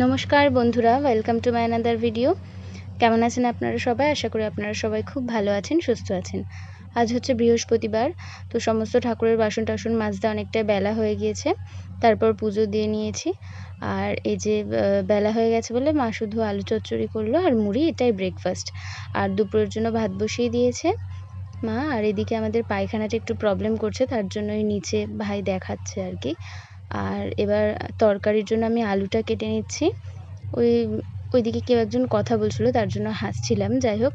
নমস্কার বন্ধুরা, welcome to my another video. কেমন আছেন আপনারা সবাই? আশা করি আপনারা সবাই খুব ভালো আছেন, সুস্থ আছেন। আজ হচ্ছে বৃহস্পতিবার, তো সমস্ত ঠাকুরের বাসন টাসন মাজতে অনেকটাই বেলা হয়ে গিয়েছে। তারপর পুজো দিয়ে নিয়েছি। আর এই যে বেলা হয়ে গেছে বলে মা শুধু আলু চচ্চড়ি করলো আর মুড়ি, এটাই ব্রেকফাস্ট। আর দুপুরের জন্য ভাত বসিয়ে দিয়েছে মা। আর এদিকে আমাদের পায়খানাটা একটু প্রবলেম করছে, তার জন্যই নিচে ভাই দেখাচ্ছে আর কি। আর এবার তরকারির জন্য আমি আলুটা কেটে নিচ্ছি। ওইদিকে কেউ একজন কথা বলছিল, তার জন্য হাসছিলাম। যাই হোক,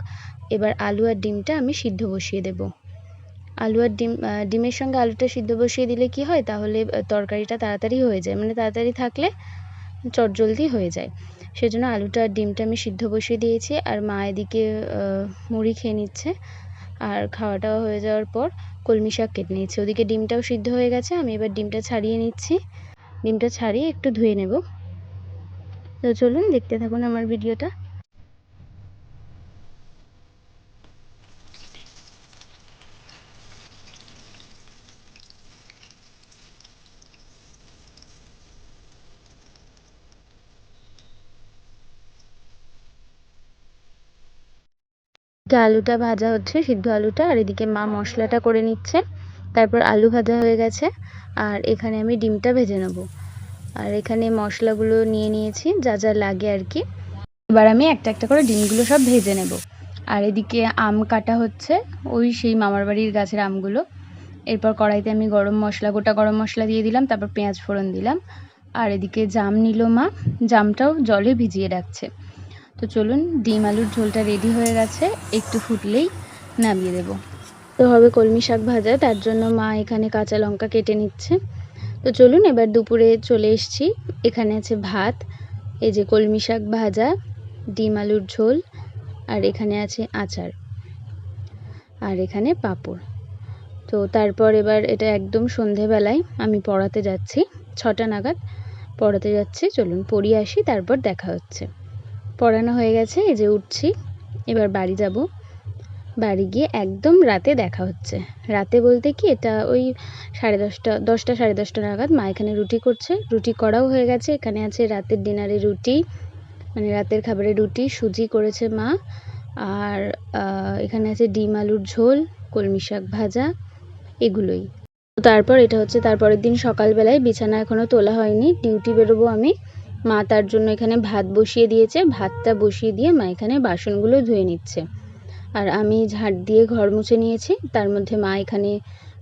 এবার আলু আর ডিমটা আমি সিদ্ধ বসিয়ে দেব। আলু আর ডিমের সঙ্গে আলুটা সিদ্ধ বসিয়ে দিলে কি হয়, তাহলে তরকারিটা তাড়াতাড়ি হয়ে যায়, মানে তাড়াতাড়ি থাকলে চটজলদি হয়ে যায়। সেজন্য আলুটা আর ডিমটা আমি সিদ্ধ বসিয়ে দিয়েছি। আর মা এদিকে মুড়ি খেয়ে নিচ্ছে। আর খাওয়া দাওয়া হয়ে যাওয়ার পর কলমি শাক কেটে নিচ্ছে। ওদিকে ডিমটাও সিদ্ধ হয়ে গেছে, আমি এবার ডিমটা ছাড়িয়ে নিচ্ছি। ডিমটা ছাড়িয়ে একটু ধুয়ে নেব। তো চলুন দেখতে থাকুন আমার ভিডিওটা। আলুটা ভাজা হচ্ছে, সিদ্ধ আলুটা। আর এদিকে মা মশলাটা করে নিচ্ছে। তারপর আলু ভাজা হয়ে গেছে, আর এখানে আমি ডিমটা ভেজে নেব। আর এখানে মশলাগুলো নিয়ে নিয়েছি, যা যা লাগে আর কি। এবার আমি একটা একটা করে ডিমগুলো সব ভেজে নেব। আর এদিকে আম কাটা হচ্ছে, ওই সেই মামার বাড়ির গাছের আমগুলো। এরপর কড়াইতে আমি গোটা গরম মশলা দিয়ে দিলাম, তারপর পেঁয়াজ ফোড়ন দিলাম। আর এদিকে জাম নিল মা, জামটাও জলে ভিজিয়ে রাখছে। তো চলুন, ডিম আলুর ঝোলটা রেডি হয়ে গেছে, একটু ফুটলেই নামিয়ে দেব। তো হবে কলমি শাক ভাজা, তার জন্য মা এখানে কাঁচা লঙ্কা কেটে নিচ্ছে। তো চলুন, এবার দুপুরে চলে এসেছি। এখানে আছে ভাত, এই যে কলমি শাক ভাজা, ডিম আলুর ঝোল, আর এখানে আছে আচার, আর এখানে পাঁপড়। তো তারপর এবার এটা একদম সন্ধেবেলায় আমি পড়াতে যাচ্ছি, 6টা নাগাদ পড়াতে যাচ্ছি। চলুন পড়িয়ে আসি, তারপর দেখা হচ্ছে। পড়ানো হয়ে গেছে, এই যে উঠছি, এবার বাড়ি যাব। বাড়ি গিয়ে একদম রাতে দেখা হচ্ছে। রাতে বলতে কি, এটা ওই 10টা 10:30 নাগাদ মা এখানে রুটি করছে। রুটি করাও হয়ে গেছে। এখানে আছে রাতের ডিনারে রুটি, মানে রাতের খাবারে রুটি, সুজি করেছে মা। আর এখানে আছে ডিম আলুর ঝোল, কলমি শাক ভাজা, এগুলোই। তারপর এটা হচ্ছে তারপরের দিন সকালবেলায়, বিছানা এখনও তোলা হয়নি, ডিউটি বেরোবো আমি। মা তার জন্য এখানে ভাত বসিয়ে দিয়েছে। ভাতটা বসিয়ে দিয়ে মা এখানে বাসনগুলো ধুয়ে নিচ্ছে। আর আমি ঝাড় দিয়ে ঘর মুছে নিয়েছি। তার মধ্যে মা এখানে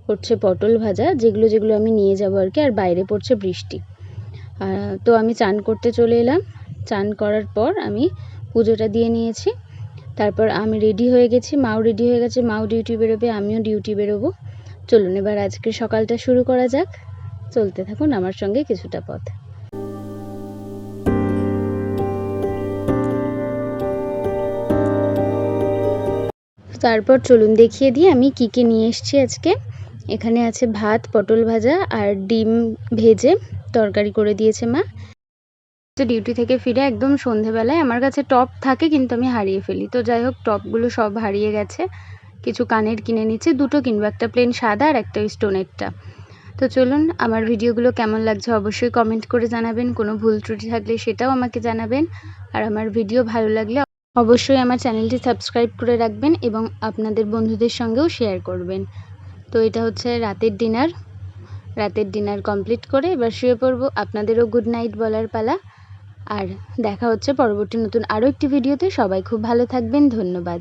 করছে পটল ভাজা, যেগুলো আমি নিয়ে যাবো আর কি। আর বাইরে পড়ছে বৃষ্টি। তো আমি চান করতে চলে এলাম। চান করার পর আমি পুজোটা দিয়ে নিয়েছি। তারপর আমি রেডি হয়ে গেছি, মাও রেডি হয়ে গেছে। মাও ডিউটি বেরোবে, আমিও ডিউটি বেরোবো। চলুন এবার আজকে সকালটা শুরু করা যাক। চলতে থাকুন আমার সঙ্গে কিছুটা পথ। তারপর চলুন দেখিয়ে দিই আমি কী কী নিয়ে এসেছি আজকে। এখানে আছে ভাত, পটল ভাজা আর ডিম ভেজে তরকারি করে দিয়েছে মা। তো ডিউটি থেকে ফিরে একদম সন্ধেবেলায় আমার কাছে টপ থাকে, কিন্তু আমি হারিয়ে ফেলি। তো যাই হোক, টপগুলো সব হারিয়ে গেছে। কিছু কানের কিনে নিচ্ছে, দুটো কিনবো, একটা প্লেন সাদা আর একটা ওই স্টোনেরটা। তো চলুন, আমার ভিডিওগুলো কেমন লাগছে অবশ্যই কমেন্ট করে জানাবেন। কোনো ভুল ত্রুটি থাকলে সেটাও আমাকে জানাবেন। আর আমার ভিডিও ভালো লাগলে অবশ্যই আমার চ্যানেলটি সাবস্ক্রাইব করে রাখবেন এবং আপনাদের বন্ধুদের সঙ্গেও শেয়ার করবেন। তো এটা হচ্ছে রাতের ডিনার। রাতের ডিনার কমপ্লিট করে এবার শুয়ে পড়বো। আপনাদেরও গুড নাইট বলার পালা। আর দেখা হচ্ছে পরবর্তী নতুন আরও একটি ভিডিওতে। সবাই খুব ভালো থাকবেন, ধন্যবাদ।